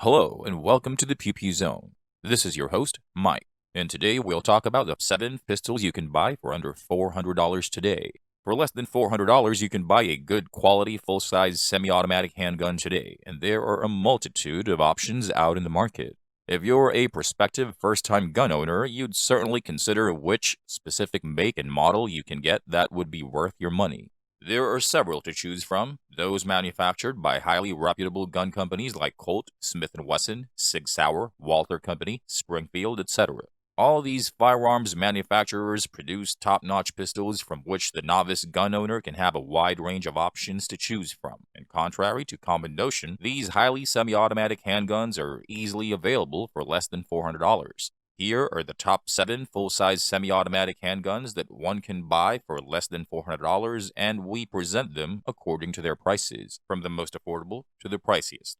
Hello and welcome to the Pew Pew Zone. This is your host, Mike, and today we'll talk about the 7 pistols you can buy for under $400 today. For less than $400, you can buy a good quality full-size semi-automatic handgun today, and there are a multitude of options out in the market. If you're a prospective first-time gun owner, you'd certainly consider which specific make and model you can get that would be worth your money. There are several to choose from, those manufactured by highly reputable gun companies like Colt, Smith & Wesson, Sig Sauer, Walther Company, Springfield, etc. All these firearms manufacturers produce top-notch pistols from which the novice gun owner can have a wide range of options to choose from, and contrary to common notion, these highly semi-automatic handguns are easily available for less than $400. Here are the top 7 full-size semi-automatic handguns that one can buy for less than $400, and we present them according to their prices, from the most affordable to the priciest.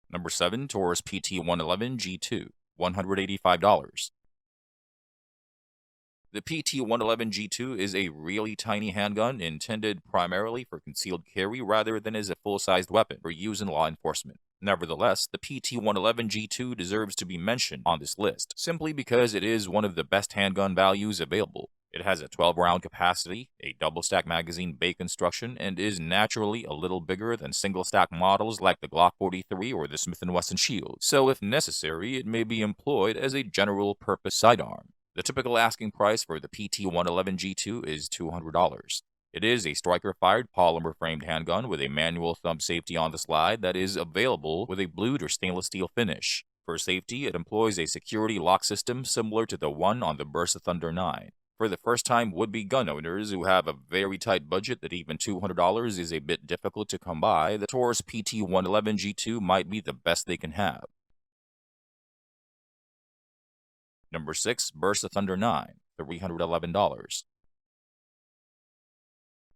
Number 7, Taurus PT111 G2, $185. The PT111 G2 is a really tiny handgun intended primarily for concealed carry rather than as a full-sized weapon for use in law enforcement. Nevertheless, the PT111 G2 deserves to be mentioned on this list, simply because it is one of the best handgun values available. It has a 12-round capacity, a double-stack magazine bay construction, and is naturally a little bigger than single-stack models like the Glock 43 or the Smith & Wesson Shield, so if necessary, it may be employed as a general-purpose sidearm. The typical asking price for the PT111 G2 is $200. It is a striker-fired polymer-framed handgun with a manual thumb safety on the slide that is available with a blued or stainless steel finish. For safety, it employs a security lock system similar to the one on the Burst of Thunder 9. For the first-time would-be gun owners who have a very tight budget that even $200 is a bit difficult to come by, the Taurus PT111 G2 might be the best they can have. Number 6, Burst of Thunder 9, $311.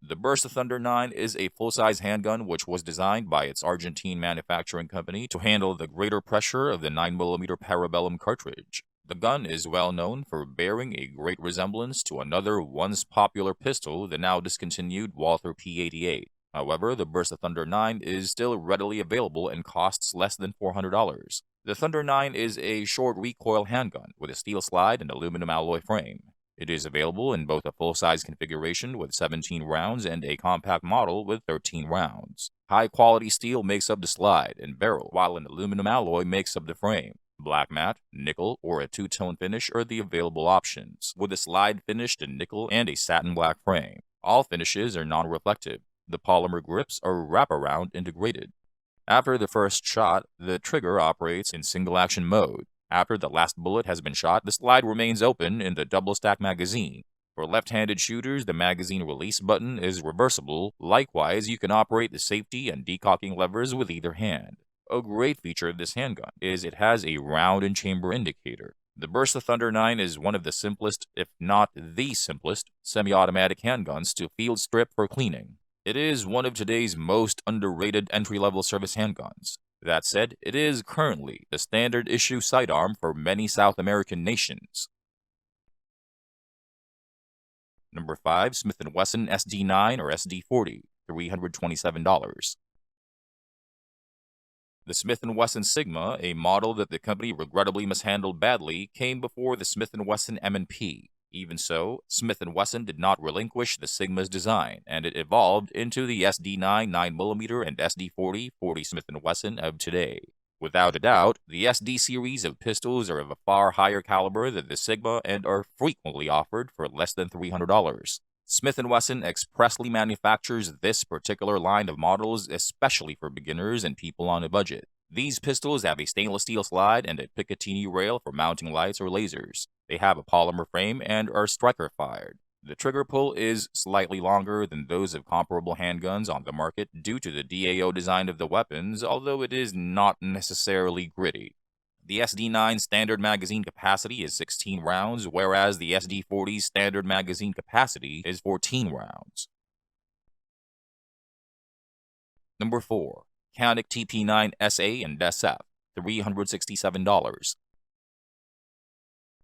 The Burst of Thunder 9 is a full-size handgun which was designed by its Argentine manufacturing company to handle the greater pressure of the 9mm Parabellum cartridge. The gun is well known for bearing a great resemblance to another once popular pistol, the now discontinued Walther P88. However, the Burst of Thunder 9 is still readily available and costs less than $400. The Thunder 9 is a short recoil handgun with a steel slide and aluminum alloy frame. It is available in both a full-size configuration with 17 rounds and a compact model with 13 rounds. High-quality steel makes up the slide and barrel, while an aluminum alloy makes up the frame. Black matte, nickel, or a two-tone finish are the available options, with the slide finished in nickel and a satin black frame. All finishes are non-reflective. The polymer grips are wraparound integrated. After the first shot, the trigger operates in single-action mode. After the last bullet has been shot, the slide remains open in the double-stack magazine. For left-handed shooters, the magazine release button is reversible. Likewise, you can operate the safety and decocking levers with either hand. A great feature of this handgun is it has a round-and-chamber indicator. The Burst of Thunder 9 is one of the simplest, if not the simplest, semi-automatic handguns to field strip for cleaning. It is one of today's most underrated entry-level service handguns. That said, it is currently the standard issue sidearm for many South American nations. Number 5, Smith & Wesson SD9 or SD40, $327. The Smith & Wesson Sigma, a model that the company regrettably mishandled badly, came before the Smith & Wesson M&P. Even so, Smith & Wesson did not relinquish the Sigma's design, and it evolved into the SD9 9mm and SD40 40 Smith & Wesson of today. Without a doubt, the SD series of pistols are of a far higher caliber than the Sigma and are frequently offered for less than $300. Smith & Wesson expressly manufactures this particular line of models especially for beginners and people on a budget. These pistols have a stainless steel slide and a Picatinny rail for mounting lights or lasers. They have a polymer frame and are striker-fired. The trigger pull is slightly longer than those of comparable handguns on the market due to the DAO design of the weapons, although it is not necessarily gritty. The SD9 standard magazine capacity is 16 rounds, whereas the SD40's standard magazine capacity is 14 rounds. Number 4. Handgun TP9 SA and SF, $367.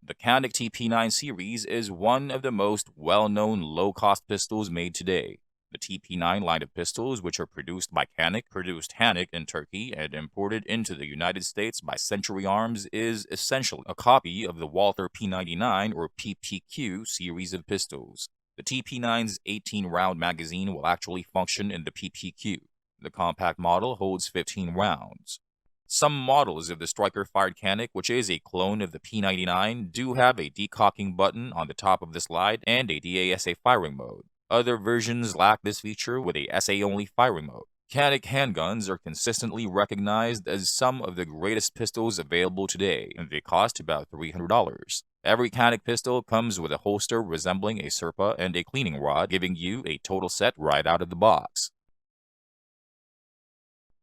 The Handgun TP9 series is one of the most well-known low-cost pistols made today. The TP9 line of pistols, which are produced by Canik, produced Hanik in Turkey and imported into the United States by Century Arms, is essentially a copy of the Walther P99 or PPQ series of pistols. The TP9's 18-round magazine will actually function in the PPQ. The compact model holds 15 rounds. Some models of the striker-fired Canik, which is a clone of the P99, do have a decocking button on the top of the slide and a DASA firing mode. Other versions lack this feature with a SA-only firing mode. Canik handguns are consistently recognized as some of the greatest pistols available today, and they cost about $300. Every Canik pistol comes with a holster resembling a Serpa and a cleaning rod, giving you a total set right out of the box.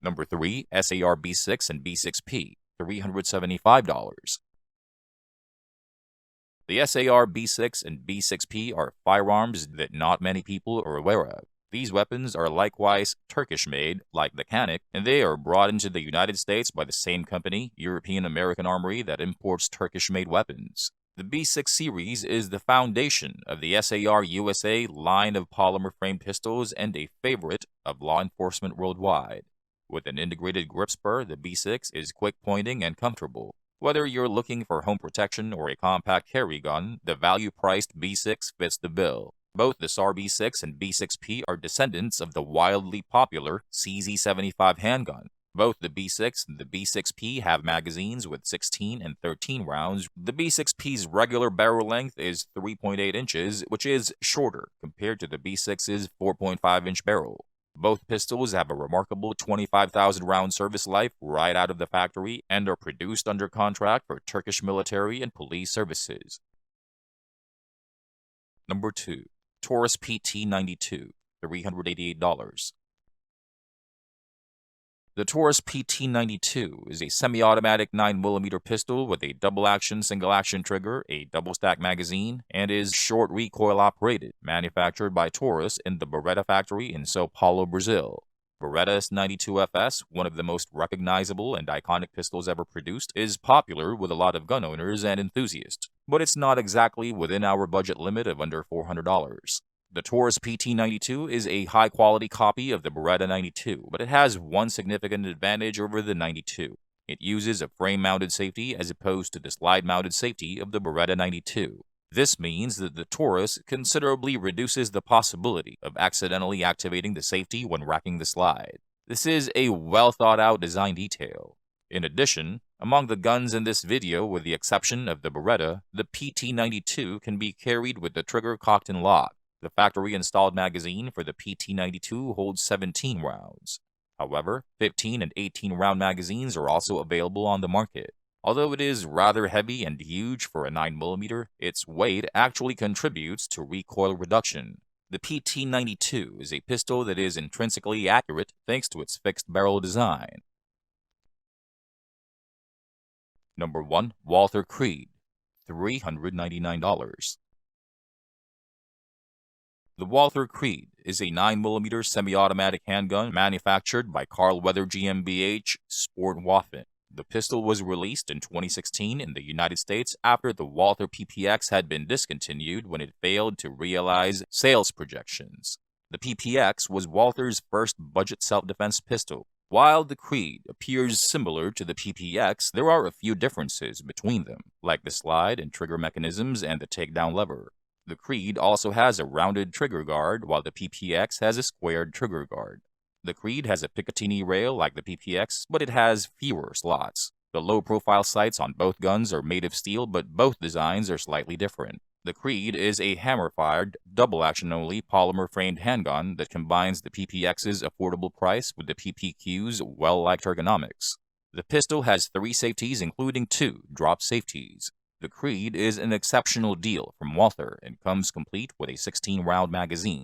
Number 3, SAR B6 and B6P, $375. The SAR B6 and B6P are firearms that not many people are aware of. These weapons are likewise Turkish-made, like the Canik, and they are brought into the United States by the same company, European American Armory, that imports Turkish-made weapons. The B6 series is the foundation of the SAR USA line of polymer-frame pistols and a favorite of law enforcement worldwide. With an integrated grip spur, the B6 is quick-pointing and comfortable. Whether you're looking for home protection or a compact carry gun, the value-priced B6 fits the bill. Both the SAR B6 and B6P are descendants of the wildly popular CZ75 handgun. Both the B6 and the B6P have magazines with 16 and 13 rounds. The B6P's regular barrel length is 3.8 inches, which is shorter compared to the B6's 4.5-inch barrel. Both pistols have a remarkable 25,000 round service life right out of the factory and are produced under contract for Turkish military and police services. Number 2. Taurus PT92, $388. The Taurus PT92 is a semi-automatic 9mm pistol with a double-action, single-action trigger, a double-stack magazine, and is short recoil operated, manufactured by Taurus in the Beretta factory in Sao Paulo, Brazil. Beretta S92FS, one of the most recognizable and iconic pistols ever produced, is popular with a lot of gun owners and enthusiasts, but it's not exactly within our budget limit of under $400. The Taurus PT92 is a high-quality copy of the Beretta 92, but it has one significant advantage over the 92. It uses a frame-mounted safety as opposed to the slide-mounted safety of the Beretta 92. This means that the Taurus considerably reduces the possibility of accidentally activating the safety when racking the slide. This is a well-thought-out design detail. In addition, among the guns in this video, with the exception of the Beretta, the PT92 can be carried with the trigger cocked and locked. The factory-installed magazine for the PT92 holds 17 rounds. However, 15 and 18-round magazines are also available on the market. Although it is rather heavy and huge for a 9mm, its weight actually contributes to recoil reduction. The PT92 is a pistol that is intrinsically accurate thanks to its fixed barrel design. Number 1. Walther Creed, $399. The Walther Creed is a 9mm semi-automatic handgun manufactured by Carl Weather GmbH Sportwaffen. The pistol was released in 2016 in the United States after the Walther PPX had been discontinued when it failed to realize sales projections. The PPX was Walther's first budget self-defense pistol. While the Creed appears similar to the PPX, there are a few differences between them, like the slide and trigger mechanisms and the takedown lever. The Creed also has a rounded trigger guard, while the PPX has a squared trigger guard. The Creed has a Picatinny rail like the PPX, but it has fewer slots. The low-profile sights on both guns are made of steel, but both designs are slightly different. The Creed is a hammer-fired, double-action-only polymer-framed handgun that combines the PPX's affordable price with the PPQ's well-liked ergonomics. The pistol has 3 safeties, including 2 drop safeties. The Creed is an exceptional deal from Walther and comes complete with a 16-round magazine.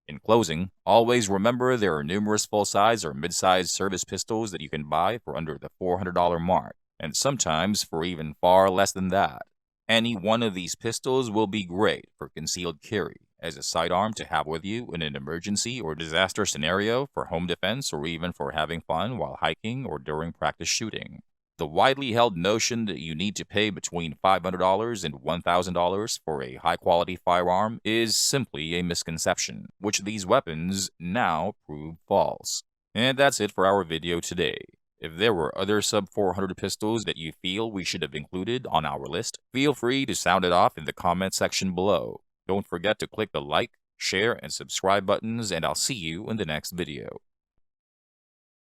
In closing, always remember there are numerous full-size or mid-size service pistols that you can buy for under the $400 mark, and sometimes for even far less than that. Any one of these pistols will be great for concealed carry, as a sidearm to have with you in an emergency or disaster scenario, for home defense, or even for having fun while hiking or during practice shooting. The widely held notion that you need to pay between $500 and $1,000 for a high-quality firearm is simply a misconception, which these weapons now prove false. And that's it for our video today. If there were other sub-400 pistols that you feel we should have included on our list, feel free to sound it off in the comment section below. Don't forget to click the like, share, and subscribe buttons, and I'll see you in the next video.